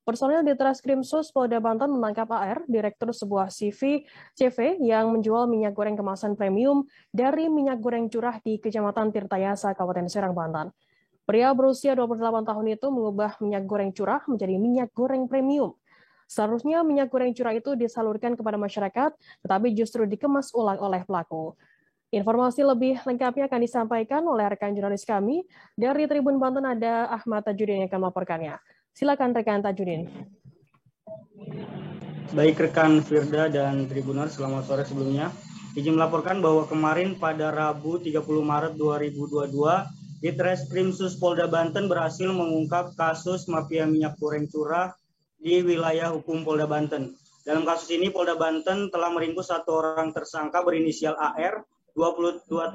Personel di Treskrimsus Polda Banten menangkap AR, direktur sebuah CV yang menjual minyak goreng kemasan premium dari minyak goreng curah di Kecamatan Tirtayasa, Kabupaten Serang, Banten. Pria berusia 28 tahun itu mengubah minyak goreng curah menjadi minyak goreng premium. Seharusnya minyak goreng curah itu disalurkan kepada masyarakat, tetapi justru dikemas ulang oleh pelaku. Informasi lebih lengkapnya akan disampaikan oleh rekan jurnalis kami. Dari Tribun Banten ada Ahmad Tajudin yang akan melaporkannya. Silakan rekan Tajudin. Baik rekan Firda dan Tribuners, selamat sore sebelumnya. Izin melaporkan bahwa kemarin pada Rabu 30 Maret 2022, di Treskrimsus Polda Banten berhasil mengungkap kasus mafia minyak goreng curah di wilayah hukum Polda Banten. Dalam kasus ini, Polda Banten telah meringkus satu orang tersangka berinisial AR, 28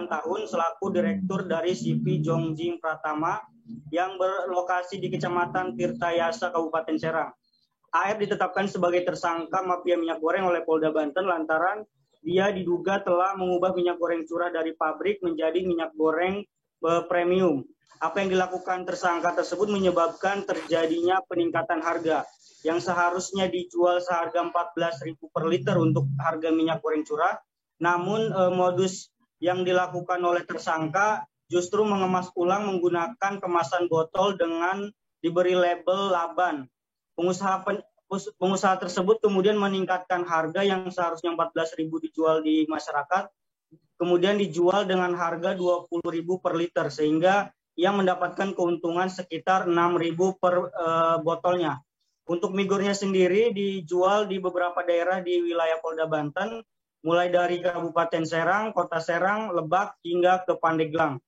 tahun, selaku direktur dari CV Jongjing Pratama yang berlokasi di Kecamatan Tirtayasa, Kabupaten Serang. AR ditetapkan sebagai tersangka mafia minyak goreng oleh Polda Banten lantaran dia diduga telah mengubah minyak goreng curah dari pabrik menjadi minyak goreng premium. Apa yang dilakukan tersangka tersebut menyebabkan terjadinya peningkatan harga yang seharusnya dijual seharga 14.000 per liter untuk harga minyak goreng curah. Namun modus yang dilakukan oleh tersangka justru mengemas ulang menggunakan kemasan botol dengan diberi label Laban. Pengusaha tersebut kemudian meningkatkan harga yang seharusnya 14.000 dijual di masyarakat, kemudian dijual dengan harga 20.000 per liter, sehingga ia mendapatkan keuntungan sekitar 6.000 per botolnya. Untuk migornya sendiri dijual di beberapa daerah di wilayah Polda Banten, mulai dari Kabupaten Serang, Kota Serang, Lebak, hingga ke Pandeglang.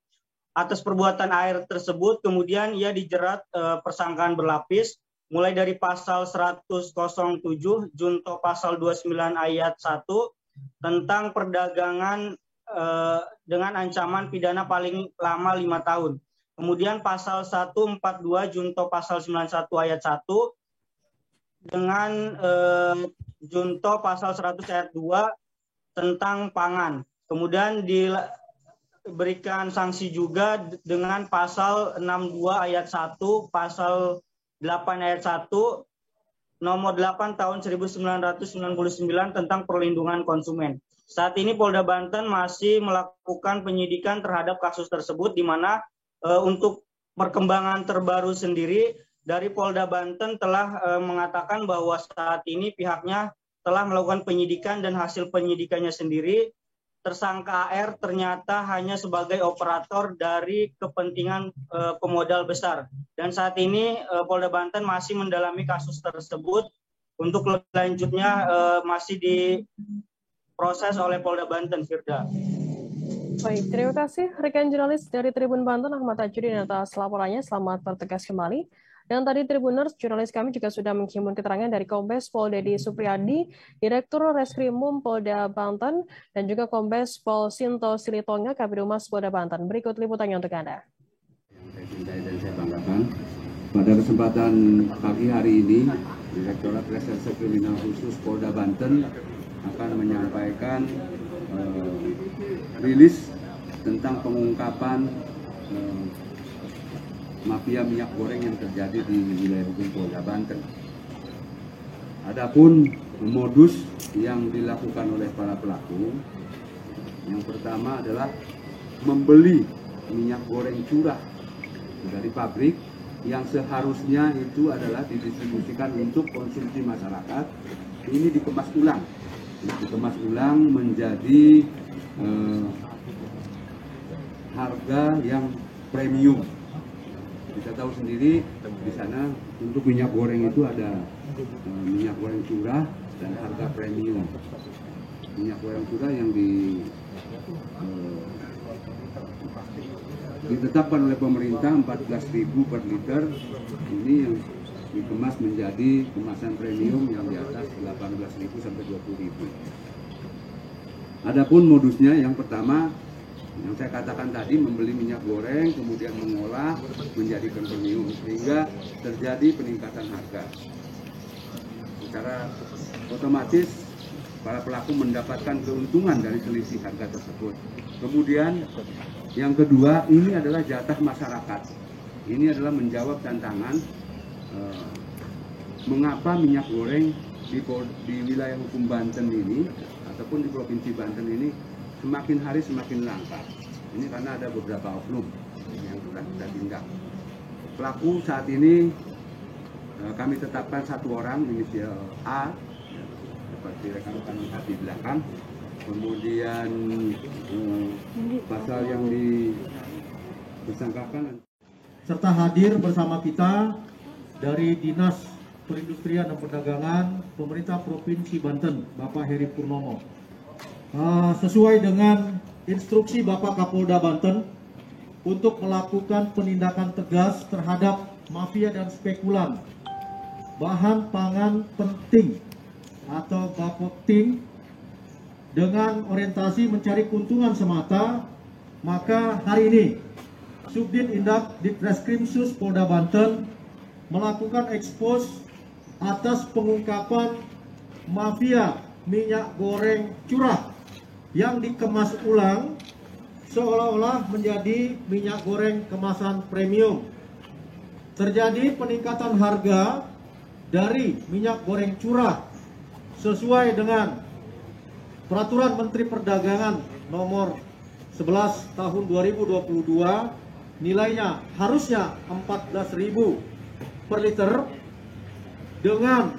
Atas perbuatan AR tersebut, kemudian ia dijerat persangkaan berlapis, mulai dari pasal 107 junto pasal 29 ayat 1 tentang perdagangan dengan ancaman pidana paling lama 5 tahun. Kemudian pasal 142 junto pasal 91 ayat 1 dengan junto pasal 100 ayat 2 tentang pangan. Kemudian diberikan sanksi juga dengan pasal 62 ayat 1, pasal 8 ayat 1, nomor 8 tahun 1999 tentang perlindungan konsumen. Saat ini Polda Banten masih melakukan penyidikan terhadap kasus tersebut, di mana untuk perkembangan terbaru sendiri dari Polda Banten telah mengatakan bahwa saat ini pihaknya telah melakukan penyidikan dan hasil penyidikannya sendiri tersangka AR ternyata hanya sebagai operator dari kepentingan pemodal besar. Dan saat ini Polda Banten masih mendalami kasus tersebut. Untuk lebih lanjutnya masih diproses oleh Polda Banten, Firda. Baik, terima kasih rekan jurnalis dari Tribun Banten Ahmad Tajudin atas laporannya. Selamat bertugas kembali. Dan tadi Tribuners, jurnalis kami juga sudah menghimpun keterangan dari Kombes Pol Dedi Supriyadi, Direktur Reskrimum Polda Banten, dan juga Kombes Pol Sinto Silitonga, Kabid Humas Polda Banten. Berikut liputannya untuk Anda. Yang saya cintai dan saya banggakan, pada kesempatan pagi hari ini, Direktorat Reserse Kriminal Khusus Polda Banten akan menyampaikan rilis tentang pengungkapan mafia minyak goreng yang terjadi di wilayah hukum Polda Banten. Adapun modus yang dilakukan oleh para pelaku, yang pertama adalah membeli minyak goreng curah dari pabrik yang seharusnya itu adalah didistribusikan untuk konsumsi masyarakat. Ini dikemas ulang menjadi harga yang premium. Kita tahu sendiri di sana untuk minyak goreng itu ada minyak goreng curah dan harga premium. Minyak goreng curah yang ditetapkan oleh pemerintah 14.000 per liter, ini yang dikemas menjadi kemasan premium yang di atas 18.000 sampai 20.000. Adapun modusnya yang pertama, yang saya katakan tadi, membeli minyak goreng kemudian mengolah menjadikan premium sehingga terjadi peningkatan harga. Secara otomatis para pelaku mendapatkan keuntungan dari selisih harga tersebut. Kemudian yang kedua, ini adalah jatah masyarakat. Ini adalah menjawab tantangan mengapa minyak goreng di wilayah hukum Banten ini ataupun di Provinsi Banten ini semakin hari semakin langka. Ini karena ada beberapa oknum yang sudah kita tindak. Pelaku saat ini kami tetapkan satu orang, inisial A, seperti rekan-rekan di belakang. Kemudian pasal yang disangkakan. Serta hadir bersama kita dari Dinas Perindustrian dan Perdagangan Pemerintah Provinsi Banten, Bapak Heri Purnomo. Sesuai dengan instruksi Bapak Kapolda Banten untuk melakukan penindakan tegas terhadap mafia dan spekulan bahan pangan penting atau Bapeptin dengan orientasi mencari keuntungan semata, maka hari ini Subdit Indak Ditreskrimsus Polda Banten melakukan ekspos atas pengungkapan mafia minyak goreng curah yang dikemas ulang seolah-olah menjadi minyak goreng kemasan premium. Terjadi peningkatan harga dari minyak goreng curah sesuai dengan Peraturan Menteri Perdagangan nomor 11 tahun 2022, nilainya harusnya 14.000 per liter dengan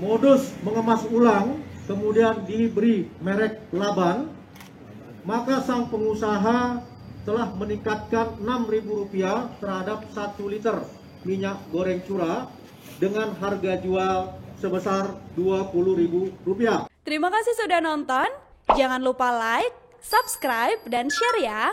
modus mengemas ulang kemudian diberi merek Laban, maka sang pengusaha telah meningkatkan Rp6.000 terhadap 1 liter minyak goreng curah dengan harga jual sebesar Rp20.000. Terima kasih sudah nonton. Jangan lupa like, subscribe, dan share ya.